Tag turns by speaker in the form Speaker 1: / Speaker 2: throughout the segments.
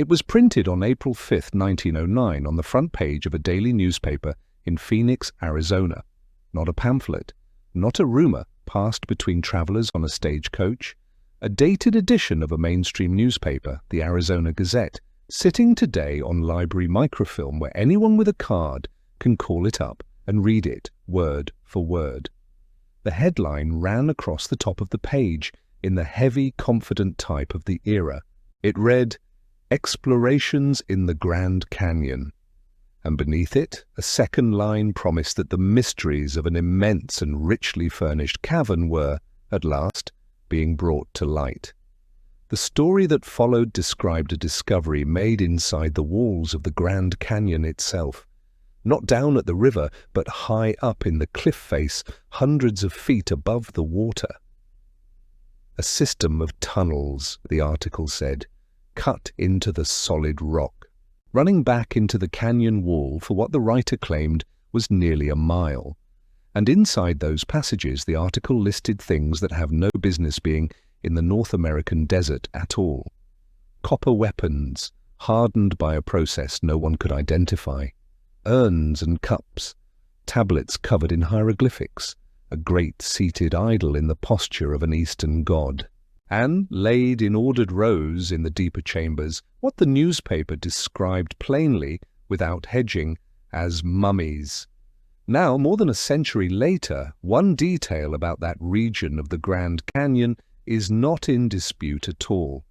Speaker 1: It was printed on April 5, 1909, on the front page of a daily newspaper in Phoenix, Arizona. Not a pamphlet, not a rumor passed between travelers on a stagecoach. A dated edition of a mainstream newspaper, the Arizona Gazette, sitting today on library microfilm where anyone with a card can call it up and read it word for word. The headline ran across the top of the page in the heavy, confident type of the era. It read, "Explorations in the Grand Canyon." And beneath it, a second line promised that the mysteries of an immense and richly furnished cavern were, at last, being brought to light. The story that followed described a discovery made inside the walls of the Grand Canyon itself, not down at the river, but high up in the cliff face, hundreds of feet above the water. A system of tunnels, the article said, cut into the solid rock, running back into the canyon wall for what the writer claimed was nearly a mile. And inside those passages, the article listed things that have no business being in the North American desert at all. Copper weapons, hardened by a process no one could identify. Urns and cups, tablets covered in hieroglyphics, a great seated idol in the posture of an Eastern god. And, laid in ordered rows in the deeper chambers, what the newspaper described plainly, without hedging, as mummies. Now, more than a century later, one detail about that region of the Grand Canyon is not in dispute at all.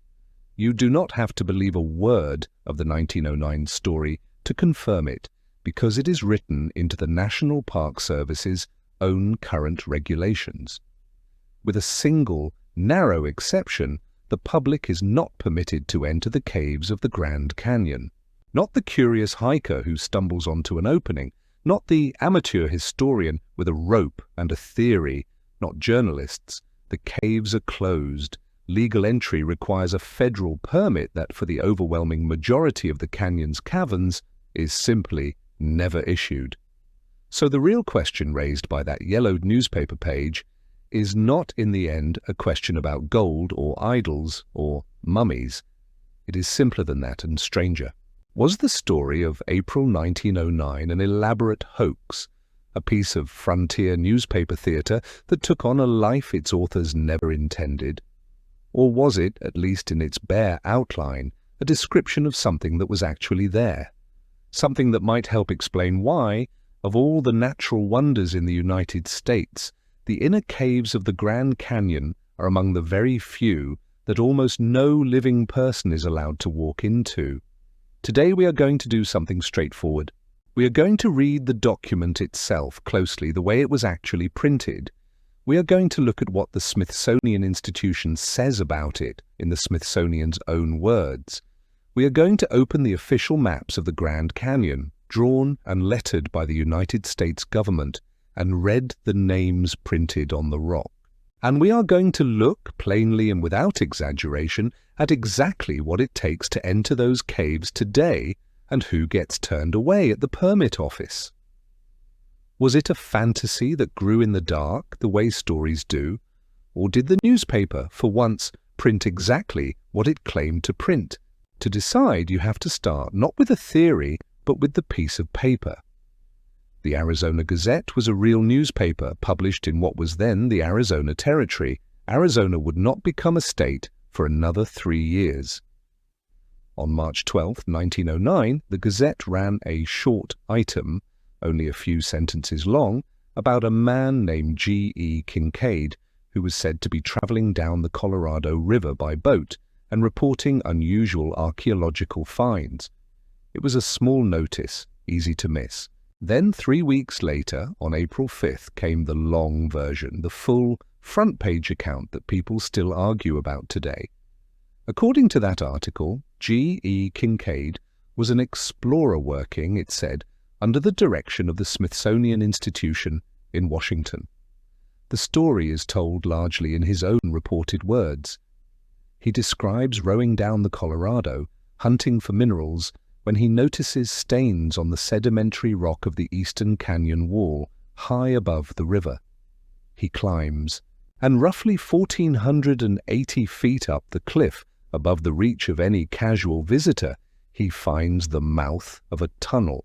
Speaker 1: You do not have to believe a word of the 1909 story to confirm it, because it is written into the National Park Service's own current regulations. With a single, narrow exception, the public is not permitted to enter the caves of the Grand Canyon. Not the curious hiker who stumbles onto an opening, not the amateur historian with a rope and a theory, not journalists. The caves are closed. Legal entry requires a federal permit that, for the overwhelming majority of the canyon's caverns, is simply never issued. So the real question raised by that yellowed newspaper page is not in the end a question about gold or idols or mummies. It is simpler than that and stranger. Was the story of April 1909 an elaborate hoax, a piece of frontier newspaper theatre that took on a life its authors never intended? Or was it, at least in its bare outline, a description of something that was actually there? Something that might help explain why, of all the natural wonders in the United States, the inner caves of the Grand Canyon are among the very few that almost no living person is allowed to walk into. Today we are going to do something straightforward. We are going to read the document itself closely, the way it was actually printed. We are going to look at what the Smithsonian Institution says about it in the Smithsonian's own words. We are going to open the official maps of the Grand Canyon, drawn and lettered by the United States government, and read the names printed on the rock. And we are going to look, plainly and without exaggeration, at exactly what it takes to enter those caves today and who gets turned away at the permit office. Was it a fantasy that grew in the dark, the way stories do? Or did the newspaper, for once, print exactly what it claimed to print? To decide, you have to start not with a theory, but with the piece of paper. The Arizona Gazette was a real newspaper published in what was then the Arizona Territory. Arizona would not become a state for another 3 years. On March 12, 1909, the Gazette ran a short item, only a few sentences long, about a man named G. Kincaid, who was said to be traveling down the Colorado River by boat and reporting unusual archaeological finds. It was a small notice, easy to miss. Then 3 weeks later, on April 5th, came the long version, the full front-page account that people still argue about today. According to that article, G. Kincaid was an explorer working, it said, under the direction of the Smithsonian Institution in Washington. The story is told largely in his own reported words. He describes rowing down the Colorado, hunting for minerals, when he notices stains on the sedimentary rock of the eastern canyon wall, high above the river. He climbs, and roughly 1,480 feet up the cliff, above the reach of any casual visitor, he finds the mouth of a tunnel.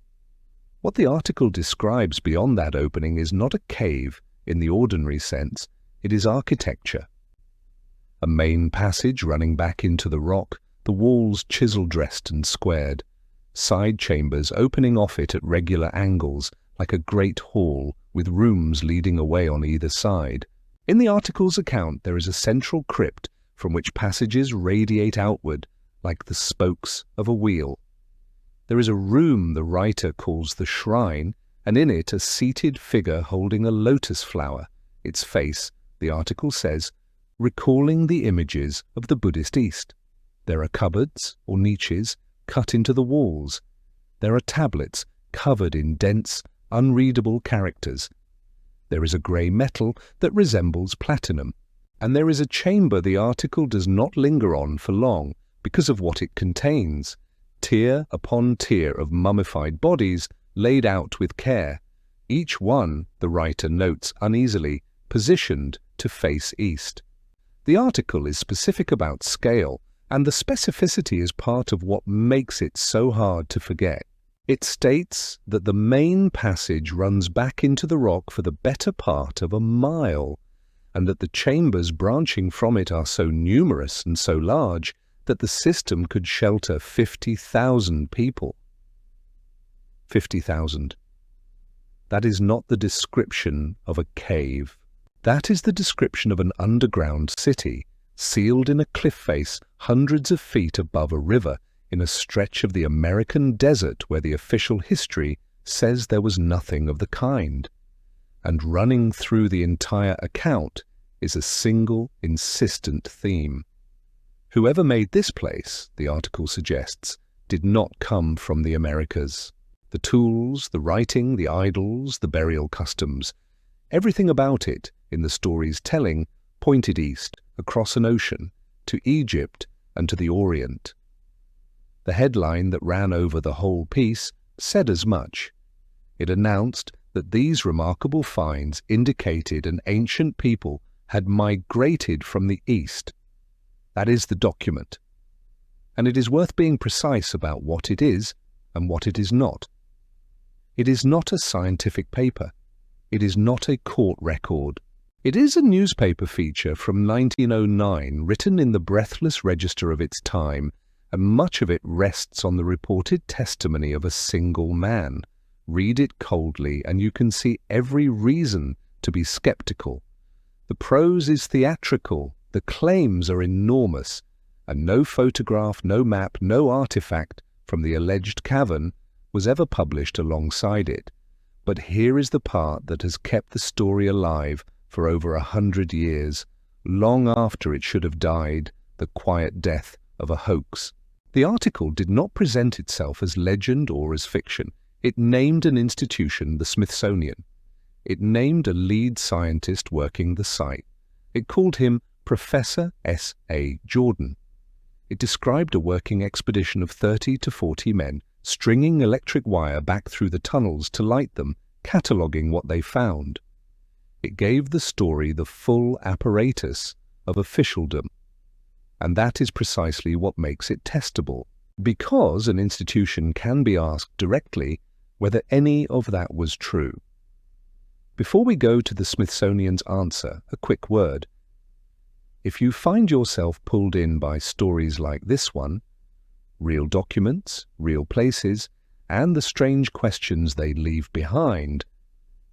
Speaker 1: What the article describes beyond that opening is not a cave in the ordinary sense, it is architecture. A main passage running back into the rock, the walls chisel-dressed and squared, side chambers opening off it at regular angles like a great hall with rooms leading away on either side. In the article's account there is a central crypt from which passages radiate outward like the spokes of a wheel. There is a room the writer calls the shrine, and in it a seated figure holding a lotus flower, its face, the article says, recalling the images of the Buddhist East. There are cupboards or niches cut into the walls. There are tablets covered in dense, unreadable characters. There is a grey metal that resembles platinum, and there is a chamber the article does not linger on for long because of what it contains. Tier upon tier of mummified bodies laid out with care, each one, the writer notes uneasily, positioned to face east. The article is specific about scale, and the specificity is part of what makes it so hard to forget. It states that the main passage runs back into the rock for the better part of a mile, and that the chambers branching from it are so numerous and so large that the system could shelter 50,000 people. 50,000. That is not the description of a cave. That is the description of an underground city, sealed in a cliff face hundreds of feet above a river, in a stretch of the American desert where the official history says there was nothing of the kind. And running through the entire account is a single, insistent theme. Whoever made this place, the article suggests, did not come from the Americas. The tools, the writing, the idols, the burial customs, everything about it, in the story's telling, pointed east, across an ocean, to Egypt and to the Orient. The headline that ran over the whole piece said as much. It announced that these remarkable finds indicated an ancient people had migrated from the east. That is the document. And it is worth being precise about what it is and what it is not. It is not a scientific paper. It is not a court record. It is a newspaper feature from 1909 written in the breathless register of its time, and much of it rests on the reported testimony of a single man. Read it coldly and you can see every reason to be skeptical. The prose is theatrical, the claims are enormous, and no photograph, no map, no artifact from the alleged cavern was ever published alongside it. But here is the part that has kept the story alive for over 100 years, long after it should have died the quiet death of a hoax. The article did not present itself as legend or as fiction. It named an institution, the Smithsonian. It named a lead scientist working the site. It called him Professor S.A. Jordan. It described a working expedition of 30 to 40 men stringing electric wire back through the tunnels to light them, cataloguing what they found. It gave the story the full apparatus of officialdom. And that is precisely what makes it testable, because an institution can be asked directly whether any of that was true. Before we go to the Smithsonian's answer, a quick word. If you find yourself pulled in by stories like this one, real documents, real places, and the strange questions they leave behind,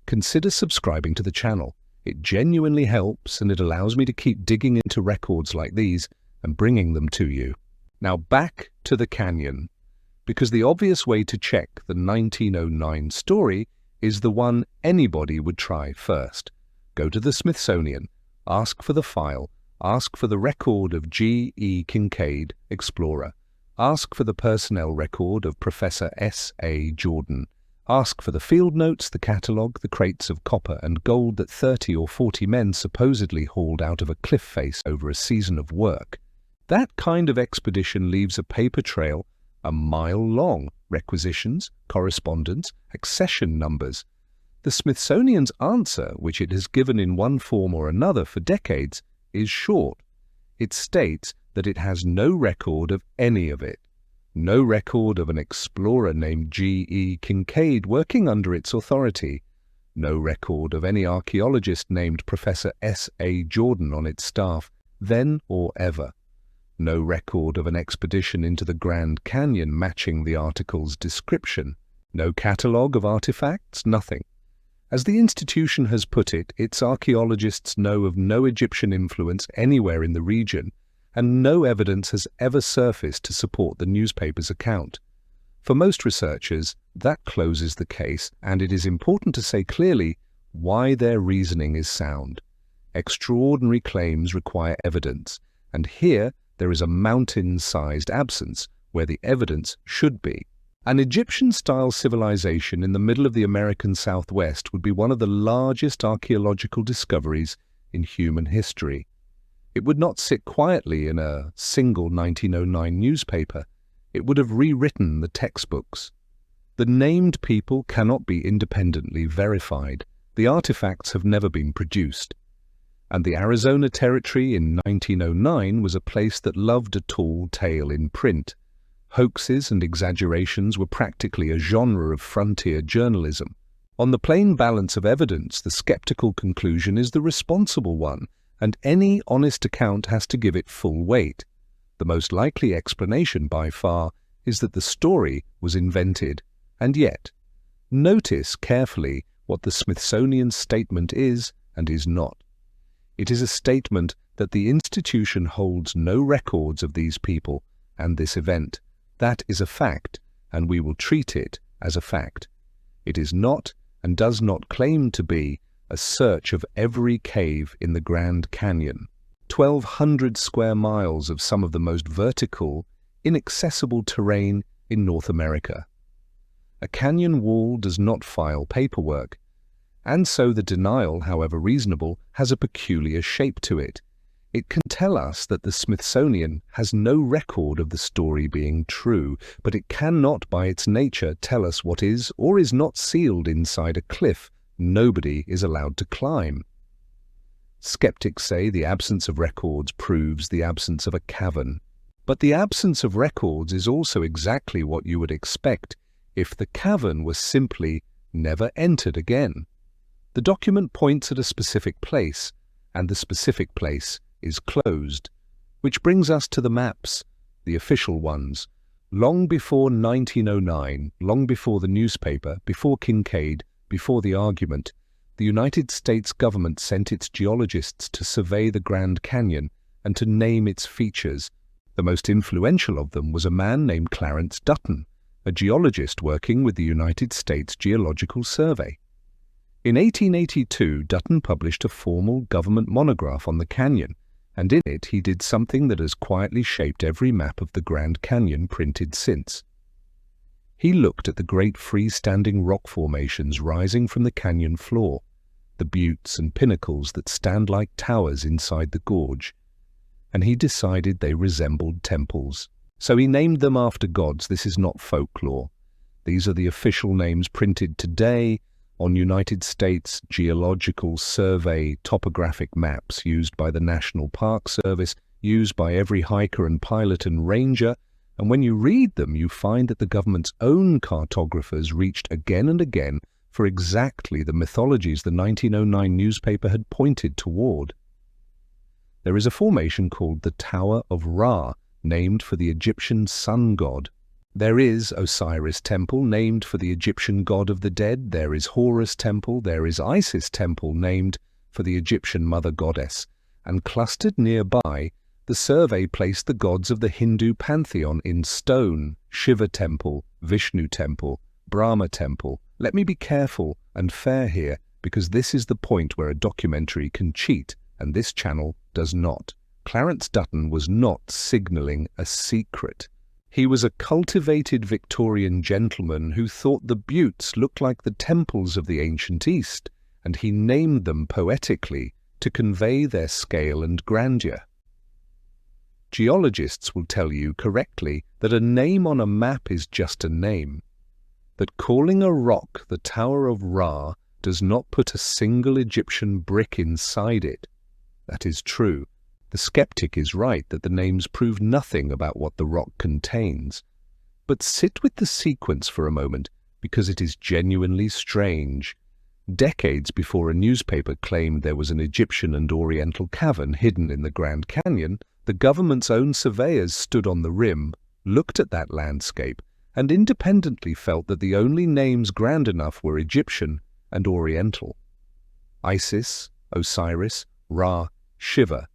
Speaker 1: consider subscribing to the channel. It genuinely helps, and it allows me to keep digging into records like these and bringing them to you. Now back to the canyon, because the obvious way to check the 1909 story is the one anybody would try first. Go to the Smithsonian, ask for the file, ask for the record of G.E. Kincaid, explorer, ask for the personnel record of Professor S.A. Jordan, ask for the field notes, the catalogue, the crates of copper and gold that 30 or 40 men supposedly hauled out of a cliff face over a season of work. That kind of expedition leaves a paper trail a mile long, requisitions, correspondence, accession numbers. The Smithsonian's answer, which it has given in one form or another for decades, is short. It states that it has no record of any of it. No record of an explorer named G.E. Kincaid working under its authority. No record of any archaeologist named Professor S.A. Jordan on its staff, then or ever. No record of an expedition into the Grand Canyon matching the article's description. No catalogue of artifacts, nothing. As the institution has put it, its archaeologists know of no Egyptian influence anywhere in the region, and no evidence has ever surfaced to support the newspaper's account. For most researchers, that closes the case, and it is important to say clearly why their reasoning is sound. Extraordinary claims require evidence, and here there is a mountain-sized absence where the evidence should be. An Egyptian-style civilization in the middle of the American Southwest would be one of the largest archaeological discoveries in human history. It would not sit quietly in a single 1909 newspaper. It would have rewritten the textbooks. The named people cannot be independently verified. The artifacts have never been produced. And the Arizona Territory in 1909 was a place that loved a tall tale in print. Hoaxes and exaggerations were practically a genre of frontier journalism. On the plain balance of evidence, the skeptical conclusion is the responsible one, and any honest account has to give it full weight. The most likely explanation by far is that the story was invented, and yet, notice carefully what the Smithsonian statement is and is not. It is a statement that the institution holds no records of these people and this event. That is a fact, and we will treat it as a fact. It is not, and does not claim to be, a search of every cave in the Grand Canyon. 1,200 square miles of some of the most vertical, inaccessible terrain in North America. A canyon wall does not file paperwork, and so the denial, however reasonable, has a peculiar shape to it. It can tell us that the Smithsonian has no record of the story being true, but it cannot by its nature tell us what is or is not sealed inside a cliff nobody is allowed to climb. Skeptics say the absence of records proves the absence of a cavern. But the absence of records is also exactly what you would expect if the cavern was simply never entered again. The document points at a specific place, and the specific place is closed. Which brings us to the maps, the official ones. Long before 1909, long before the newspaper, before Kincaid, before the argument, the United States government sent its geologists to survey the Grand Canyon and to name its features. The most influential of them was a man named Clarence Dutton, a geologist working with the United States Geological Survey. In 1882, Dutton published a formal government monograph on the canyon, and in it he did something that has quietly shaped every map of the Grand Canyon printed since. He looked at the great freestanding rock formations rising from the canyon floor, the buttes and pinnacles that stand like towers inside the gorge, and he decided they resembled temples. So he named them after gods. This is not folklore. These are the official names printed today on United States Geological Survey topographic maps used by the National Park Service, used by every hiker and pilot and ranger, and when you read them you find that the government's own cartographers reached again and again for exactly the mythologies the 1909 newspaper had pointed toward. There is a formation called the Tower of Ra, named for the Egyptian sun god. There is Osiris Temple, named for the Egyptian god of the dead. There is Horus Temple. There is Isis Temple, named for the Egyptian mother goddess. And clustered nearby, the survey placed the gods of the Hindu pantheon in stone: Shiva Temple, Vishnu Temple, Brahma Temple. Let me be careful and fair here, because this is the point where a documentary can cheat, and this channel does not. Clarence Dutton was not signalling a secret. He was a cultivated Victorian gentleman who thought the buttes looked like the temples of the ancient East, and he named them poetically to convey their scale and grandeur. Geologists will tell you correctly that a name on a map is just a name, that calling a rock the Tower of Ra does not put a single Egyptian brick inside it. That is true, The skeptic is right that the names prove nothing about what the rock contains. But sit with the sequence for a moment, because it is genuinely strange. Decades before a newspaper claimed there was an Egyptian and Oriental cavern hidden in the Grand Canyon, the government's own surveyors stood on the rim, looked at that landscape, and independently felt that the only names grand enough were Egyptian and Oriental. Isis, Osiris, Ra, Shiva.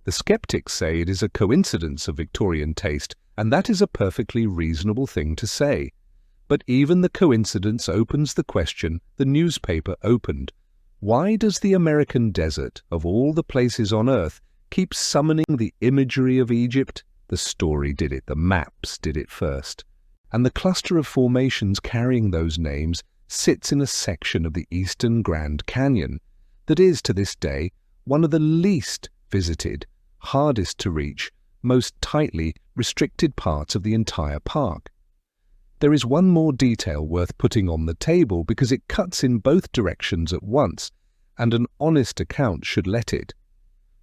Speaker 1: The skeptics say it is a coincidence of Victorian taste, and that is a perfectly reasonable thing to say. But even the coincidence opens the question the newspaper opened. Why does the American desert, of all the places on Earth, keep summoning the imagery of Egypt? The story did it, the maps did it first. And the cluster of formations carrying those names sits in a section of the Eastern Grand Canyon that is, to this day, one of the least visited, hardest to reach, most tightly restricted parts of the entire park. There is one more detail worth putting on the table because it cuts in both directions at once, and an honest account should let it.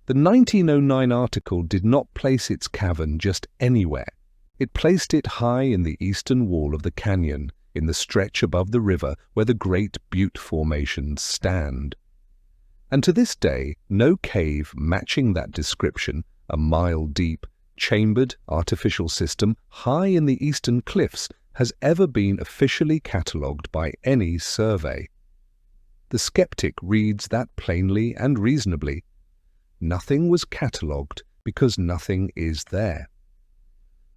Speaker 1: The 1909 article did not place its cavern just anywhere. It placed it high in the eastern wall of the canyon, in the stretch above the river where the Great Butte formations stand. And to this day, no cave matching that description, a mile deep, chambered artificial system high in the eastern cliffs, has ever been officially catalogued by any survey. The skeptic reads that plainly and reasonably. Nothing was catalogued because nothing is there.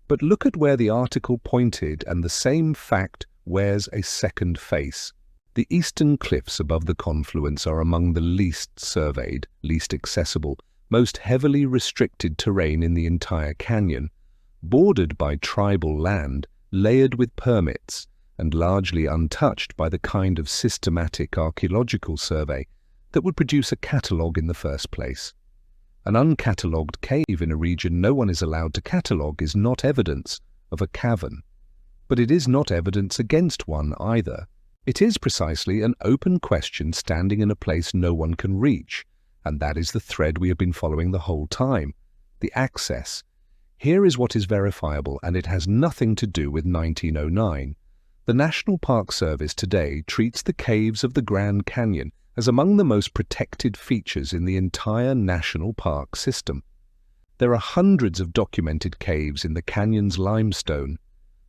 Speaker 1: But look at where the article pointed, and the same fact wears a second face. The eastern cliffs above the confluence are among the least surveyed, least accessible, most heavily restricted terrain in the entire canyon, bordered by tribal land, layered with permits, and largely untouched by the kind of systematic archaeological survey that would produce a catalogue in the first place. An uncatalogued cave in a region no one is allowed to catalogue is not evidence of a cavern. But it is not evidence against one either. It is precisely an open question standing in a place no one can reach, and that is the thread we have been following the whole time, the access. Here is what is verifiable, and it has nothing to do with 1909. The National Park Service today treats the caves of the Grand Canyon as among the most protected features in the entire national park system. There are hundreds of documented caves in the canyon's limestone.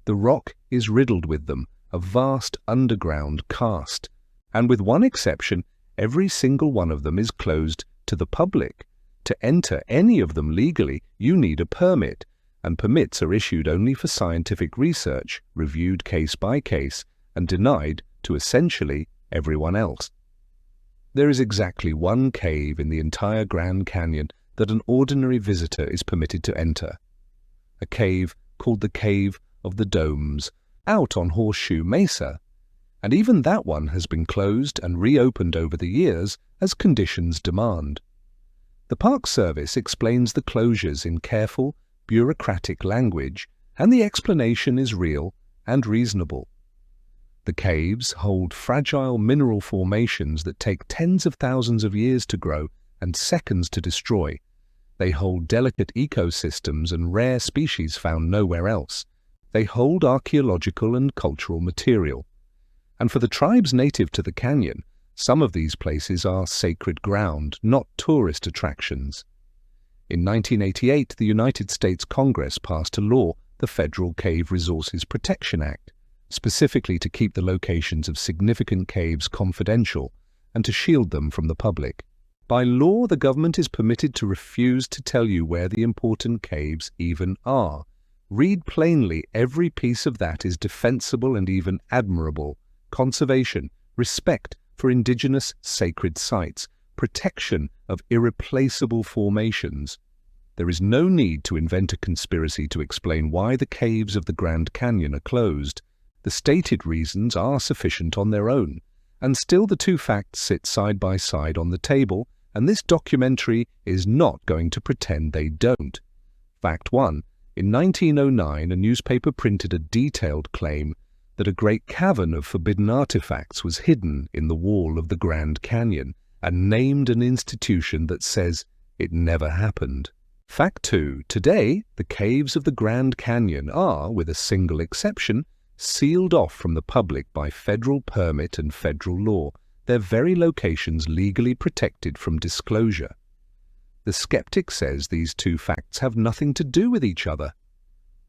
Speaker 1: The rock is riddled with them, a vast underground cast, and with one exception, every single one of them is closed to the public. To enter any of them legally, you need a permit, and permits are issued only for scientific research, reviewed case by case, and denied to essentially everyone else. There is exactly one cave in the entire Grand Canyon that an ordinary visitor is permitted to enter. A cave called the Cave of the Domes, out on Horseshoe Mesa, and even that one has been closed and reopened over the years as conditions demand. The Park Service explains the closures in careful, bureaucratic language, and the explanation is real and reasonable. The caves hold fragile mineral formations that take tens of thousands of years to grow and seconds to destroy. They hold delicate ecosystems and rare species found nowhere else. They hold archaeological and cultural material. And for the tribes native to the canyon, some of these places are sacred ground, not tourist attractions. In 1988, the United States Congress passed a law, the Federal Cave Resources Protection Act, specifically to keep the locations of significant caves confidential and to shield them from the public. By law, the government is permitted to refuse to tell you where the important caves even are. Read plainly, every piece of that is defensible and even admirable. Conservation, respect for indigenous sacred sites, protection of irreplaceable formations. There is no need to invent a conspiracy to explain why the caves of the Grand Canyon are closed. The stated reasons are sufficient on their own, and still the two facts sit side by side on the table, and this documentary is not going to pretend they don't. Fact 1. In 1909, a newspaper printed a detailed claim that a great cavern of forbidden artifacts was hidden in the wall of the Grand Canyon, and named an institution that says it never happened. Fact 2. Today, the caves of the Grand Canyon are, with a single exception, sealed off from the public by federal permit and federal law, their very locations legally protected from disclosure. The skeptic says these two facts have nothing to do with each other,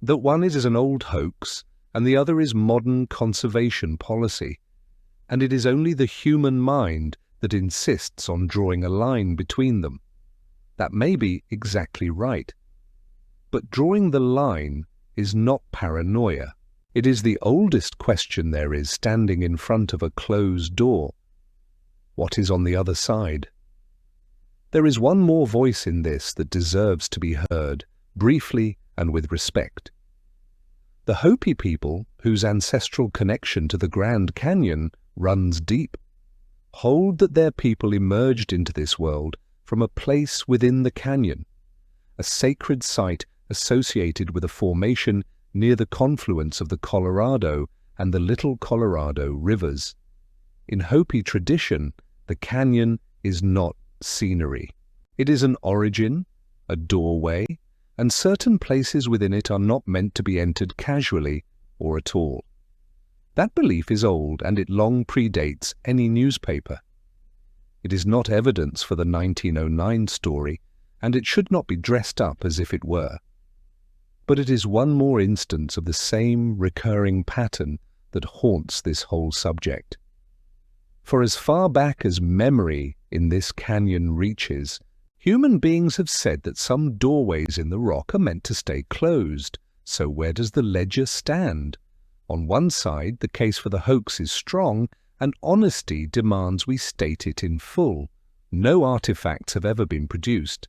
Speaker 1: that one is an old hoax and the other is modern conservation policy, and it is only the human mind that insists on drawing a line between them. That may be exactly right. But drawing the line is not paranoia. It is the oldest question there is standing in front of a closed door. What is on the other side? There is one more voice in this that deserves to be heard, briefly and with respect. The Hopi people, whose ancestral connection to the Grand Canyon runs deep, hold that their people emerged into this world from a place within the canyon, a sacred site associated with a formation near the confluence of the Colorado and the Little Colorado rivers. In Hopi tradition, the canyon is not scenery. It is an origin, a doorway, and certain places within it are not meant to be entered casually or at all. That belief is old, and it long predates any newspaper. It is not evidence for the 1909 story, and it should not be dressed up as if it were. But it is one more instance of the same recurring pattern that haunts this whole subject. For as far back as memory in this canyon reaches, human beings have said that some doorways in the rock are meant to stay closed. So where does the ledger stand? On one side, the case for the hoax is strong, and honesty demands we state it in full. No artifacts have ever been produced.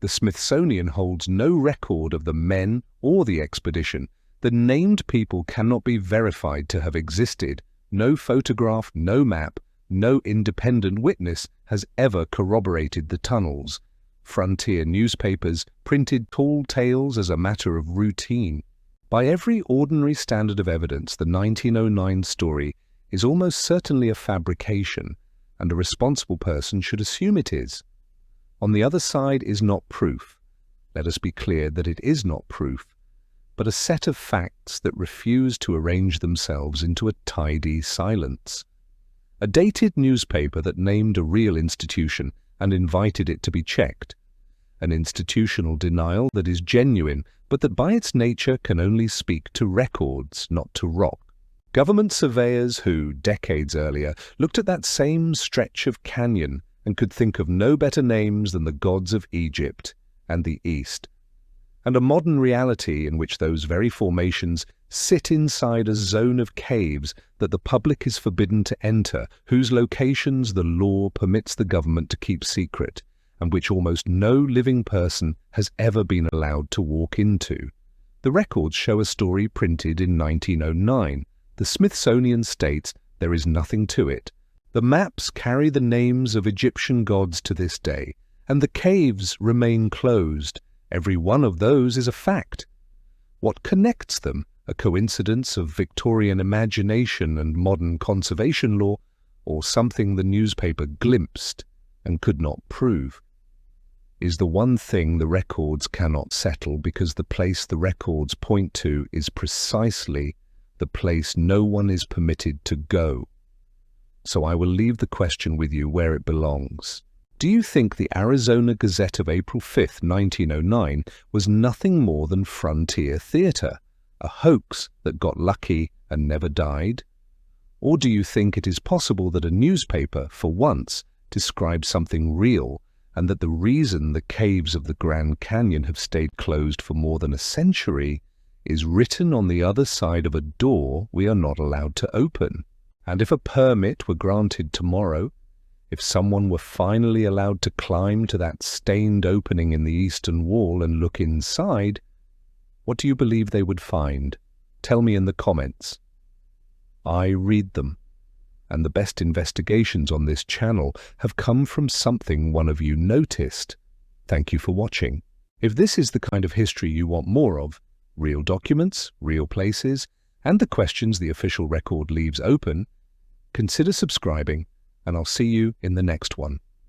Speaker 1: The Smithsonian holds no record of the men or the expedition. The named people cannot be verified to have existed. No photograph, no map, no independent witness has ever corroborated the tunnels. Frontier newspapers printed tall tales as a matter of routine. By every ordinary standard of evidence, the 1909 story is almost certainly a fabrication, and a responsible person should assume it is. On the other side is not proof. Let us be clear that it is not proof, but a set of facts that refuse to arrange themselves into a tidy silence. A dated newspaper that named a real institution and invited it to be checked. An institutional denial that is genuine, but that by its nature can only speak to records, not to rock. Government surveyors who, decades earlier, looked at that same stretch of canyon and could think of no better names than the gods of Egypt and the East. And a modern reality in which those very formations sit inside a zone of caves that the public is forbidden to enter, whose locations the law permits the government to keep secret, and which almost no living person has ever been allowed to walk into. The records show a story printed in 1909. The Smithsonian states there is nothing to it. The maps carry the names of Egyptian gods to this day, and the caves remain closed. Every one of those is a fact. What connects them? A coincidence of Victorian imagination and modern conservation law, or something the newspaper glimpsed and could not prove? Is the one thing the records cannot settle, because the place the records point to is precisely the place no one is permitted to go. So I will leave the question with you where it belongs. Do you think the Arizona Gazette of April 5, 1909 was nothing more than frontier theatre, a hoax that got lucky and never died? Or do you think it is possible that a newspaper, for once, described something real, and that the reason the caves of the Grand Canyon have stayed closed for more than a century is written on the other side of a door we are not allowed to open? And if a permit were granted tomorrow, if someone were finally allowed to climb to that stained opening in the eastern wall and look inside, what do you believe they would find? Tell me in the comments. I read them, and the best investigations on this channel have come from something one of you noticed. Thank you for watching. If this is the kind of history you want more of, real documents, real places, and the questions the official record leaves open, consider subscribing, and I'll see you in the next one.